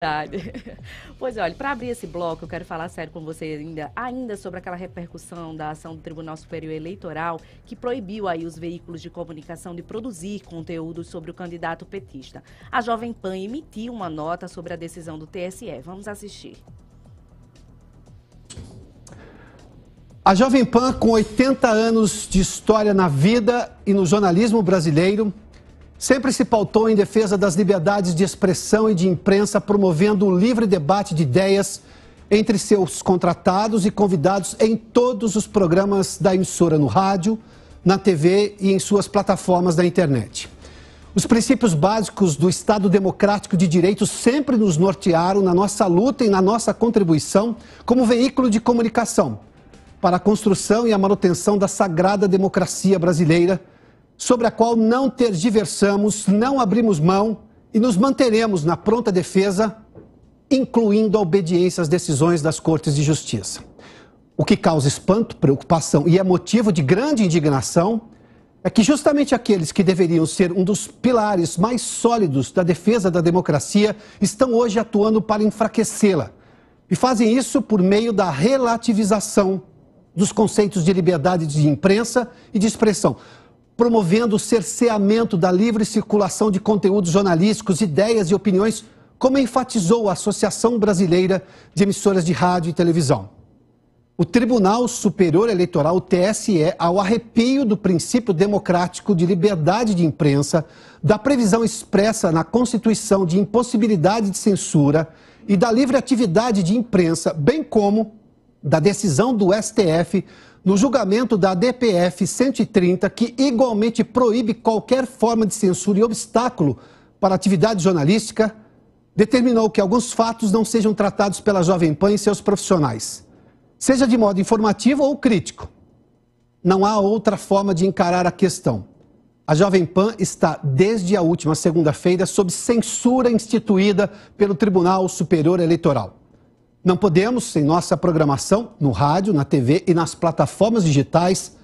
Verdade. Pois olha, para abrir esse bloco, eu quero falar sério com você ainda sobre aquela repercussão da ação do Tribunal Superior Eleitoral que proibiu aí os veículos de comunicação de produzir conteúdo sobre o candidato petista. A Jovem Pan emitiu uma nota sobre a decisão do TSE. Vamos assistir. A Jovem Pan, com 80 anos de história na vida e no jornalismo brasileiro, sempre se pautou em defesa das liberdades de expressão e de imprensa, promovendo o livre debate de ideias entre seus contratados e convidados em todos os programas da emissora no rádio, na TV e em suas plataformas da internet. Os princípios básicos do Estado Democrático de Direito sempre nos nortearam na nossa luta e na nossa contribuição como veículo de comunicação para a construção e a manutenção da sagrada democracia brasileira, sobre a qual não tergiversamos, não abrimos mão e nos manteremos na pronta defesa, incluindo a obediência às decisões das Cortes de Justiça. O que causa espanto, preocupação e é motivo de grande indignação é que justamente aqueles que deveriam ser um dos pilares mais sólidos da defesa da democracia estão hoje atuando para enfraquecê-la. E fazem isso por meio da relativização dos conceitos de liberdade de imprensa e de expressão, promovendo o cerceamento da livre circulação de conteúdos jornalísticos, ideias e opiniões, como enfatizou a Associação Brasileira de Emissoras de Rádio e Televisão. O Tribunal Superior Eleitoral, o TSE, ao arrepio do princípio democrático de liberdade de imprensa, da previsão expressa na Constituição de impossibilidade de censura e da livre atividade de imprensa, bem como da decisão do STF no julgamento da DPF 130, que igualmente proíbe qualquer forma de censura e obstáculo para a atividade jornalística, determinou que alguns fatos não sejam tratados pela Jovem Pan e seus profissionais, seja de modo informativo ou crítico. Não há outra forma de encarar a questão. A Jovem Pan está, desde a última segunda-feira, sob censura instituída pelo Tribunal Superior Eleitoral. Não podemos, em nossa programação, no rádio, na TV e nas plataformas digitais,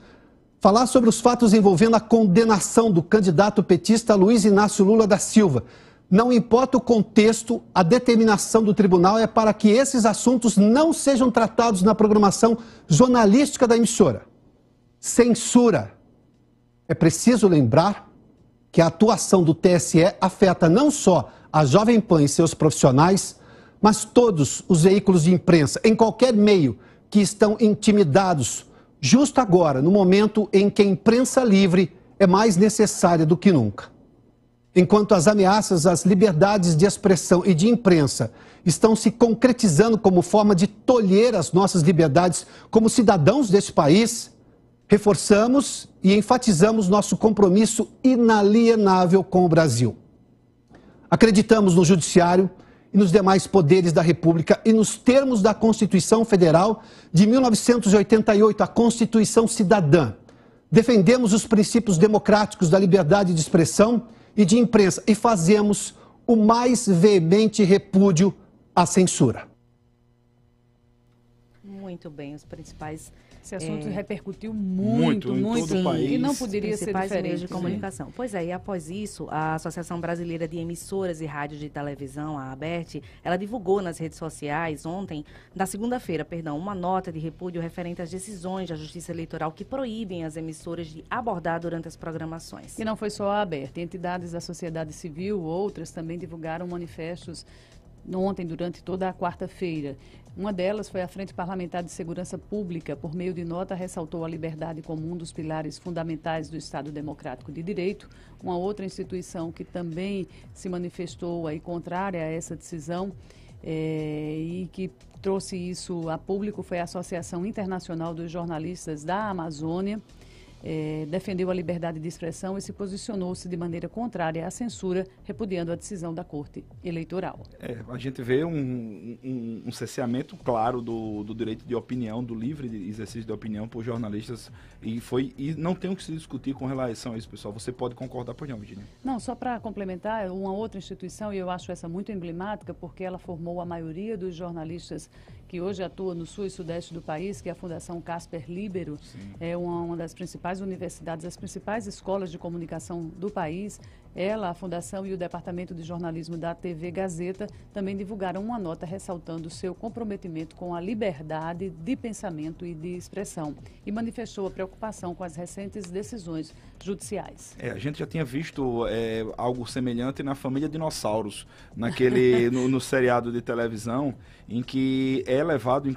falar sobre os fatos envolvendo a condenação do candidato petista Luiz Inácio Lula da Silva. Não importa o contexto, a determinação do tribunal é para que esses assuntos não sejam tratados na programação jornalística da emissora. Censura. É preciso lembrar que a atuação do TSE afeta não só a Jovem Pan e seus profissionais, mas todos os veículos de imprensa, em qualquer meio, que estão intimidados, justo agora, no momento em que a imprensa livre é mais necessária do que nunca. Enquanto as ameaças às liberdades de expressão e de imprensa estão se concretizando como forma de tolher as nossas liberdades como cidadãos deste país, reforçamos e enfatizamos nosso compromisso inalienável com o Brasil. Acreditamos no Judiciário e nos demais poderes da República e nos termos da Constituição Federal de 1988, a Constituição Cidadã. Defendemos os princípios democráticos da liberdade de expressão e de imprensa e fazemos o mais veemente repúdio à censura. Muito bem, os principais... Esse assunto repercutiu muito em todo o país. E não poderia ser diferente. Meios de comunicação. Pois é, e após isso, a Associação Brasileira de Emissoras e Rádios de Televisão, a ABERT, ela divulgou nas redes sociais ontem, na segunda-feira, uma nota de repúdio referente às decisões da Justiça Eleitoral que proíbem as emissoras de abordar durante as programações. E não foi só a ABERT, entidades da sociedade civil, outras também divulgaram manifestos ontem, durante toda a quarta-feira. Uma delas foi a Frente Parlamentar de Segurança Pública. Por meio de nota, ressaltou a liberdade como um dos pilares fundamentais do Estado Democrático de Direito. Uma outra instituição que também se manifestou aí contrária a essa decisão e que trouxe isso a público foi a Associação Internacional dos Jornalistas da Amazônia. Defendeu a liberdade de expressão e se posicionou-se de maneira contrária à censura, repudiando a decisão da Corte Eleitoral. A gente vê um cerceamento claro do direito de opinião, do livre exercício de opinião por jornalistas, e não tem o que se discutir com relação a isso, pessoal. Você pode concordar, por não, Virginia? Não, só para complementar, uma outra instituição, e eu acho essa muito emblemática, porque ela formou a maioria dos jornalistas que hoje atua no sul e sudeste do país, que é a Fundação Casper Libero. Sim. É uma das principais universidades, as principais escolas de comunicação do país, Ela, a Fundação e o Departamento de Jornalismo da TV Gazeta também divulgaram uma nota ressaltando seu comprometimento com a liberdade de pensamento e de expressão e manifestou a preocupação com as recentes decisões judiciais. A gente já tinha visto algo semelhante na Família Dinossauros, no seriado de televisão, em que é levado,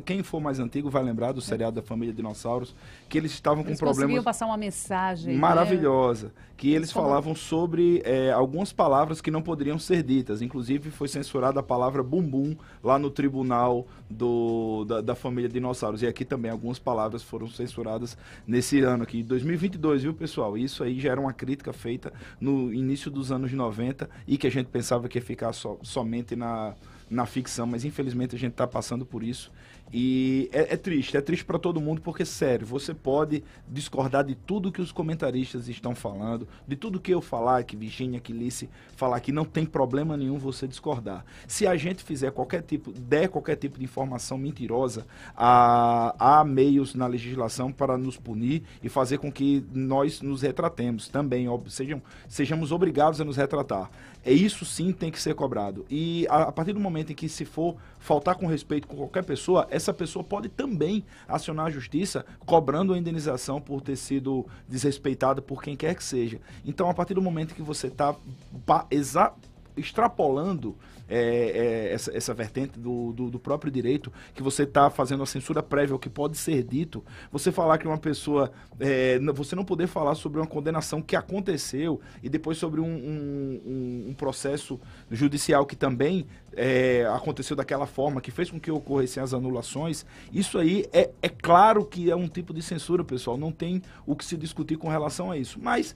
quem for mais antigo vai lembrar do seriado da Família Dinossauros, que eles estavam com problemas... conseguiam passar uma mensagem maravilhosa, que eles falavam sobre algumas palavras que não poderiam ser ditas, inclusive foi censurada a palavra bumbum lá no tribunal da Família Dinossauros, e aqui também algumas palavras foram censuradas nesse ano aqui, 2022, viu, pessoal? Isso aí já era uma crítica feita no início dos anos 90 e que a gente pensava que ia ficar somente na ficção, mas infelizmente a gente está passando por isso. E é triste para todo mundo, porque, sério, você pode discordar de tudo que os comentaristas estão falando, de tudo que eu falar, que Virginia, que Lice falar, que não tem problema nenhum você discordar. Se a gente der qualquer tipo de informação mentirosa, há meios na legislação para nos punir e fazer com que nós nos retratemos também, sejamos obrigados a nos retratar. Isso sim tem que ser cobrado. E a partir do momento em que se for faltar com respeito com qualquer pessoa, essa pessoa pode também acionar a justiça cobrando a indenização por ter sido desrespeitada por quem quer que seja. Então, a partir do momento que você está extrapolando essa vertente do próprio direito, que você está fazendo a censura prévia ao que pode ser dito, você falar que uma pessoa, você não poder falar sobre uma condenação que aconteceu e depois sobre um processo judicial que também aconteceu daquela forma, que fez com que ocorressem as anulações, isso aí é claro que é um tipo de censura, pessoal, não tem o que se discutir com relação a isso, mas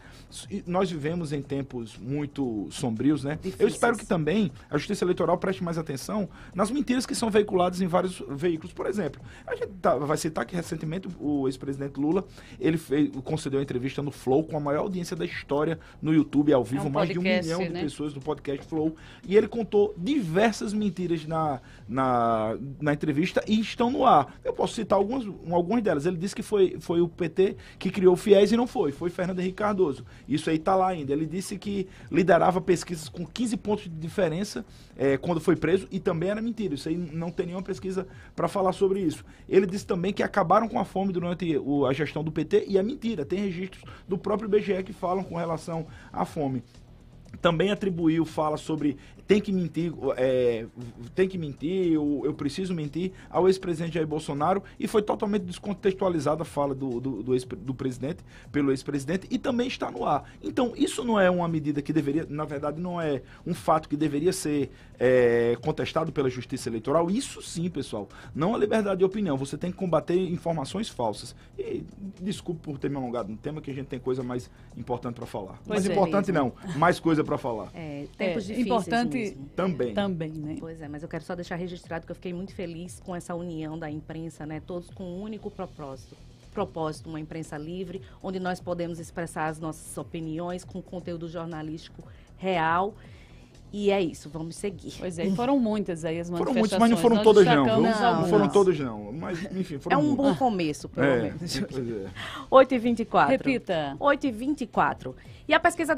nós vivemos em tempos muito sombrios, né? Difíceis. Eu espero que também a Justiça Eleitoral preste mais atenção nas mentiras que são veiculadas em vários veículos. Por exemplo, a gente vai citar que recentemente o ex-presidente Lula, ele concedeu uma entrevista no Flow com a maior audiência da história no YouTube, ao vivo, mais de 1 milhão de pessoas do podcast Flow, e ele contou diversas mentiras na entrevista e estão no ar. Eu posso citar algumas delas. Ele disse que foi o PT que criou o FIES e não foi Fernando Henrique Cardoso. Isso aí está lá ainda. Ele disse que liderava pesquisas com 15 pontos de diferença quando foi preso, e também era mentira. Isso aí não tem nenhuma pesquisa para falar sobre isso. Ele disse também que acabaram com a fome durante a gestão do PT, e é mentira. Tem registros do próprio IBGE que falam com relação à fome. Também fala sobre tem que mentir, eu preciso mentir ao ex-presidente Jair Bolsonaro, e foi totalmente descontextualizada a fala do presidente, pelo ex-presidente, e também está no ar. Então, isso não é uma medida que deveria, na verdade, não é um fato que deveria ser contestado pela Justiça Eleitoral. Isso sim, pessoal, não a liberdade de opinião. Você tem que combater informações falsas. E desculpe por ter me alongado no tema, que a gente tem coisa mais importante para falar. Mas importante não, mais coisa para falar. Tempos difíceis importante mesmo. Também, né? Pois é, mas eu quero só deixar registrado que eu fiquei muito feliz com essa união da imprensa, né? Todos com um único propósito, uma imprensa livre, onde nós podemos expressar as nossas opiniões com conteúdo jornalístico real. E é isso, vamos seguir. Pois é, e foram muitas aí as manifestações. Foram muitas, mas não foram todas não, viu? Não foram todas não, mas enfim, foram muitas. É um bom começo, pelo menos. Pois é. 8h24. Repita. 8h24. E a pesquisa da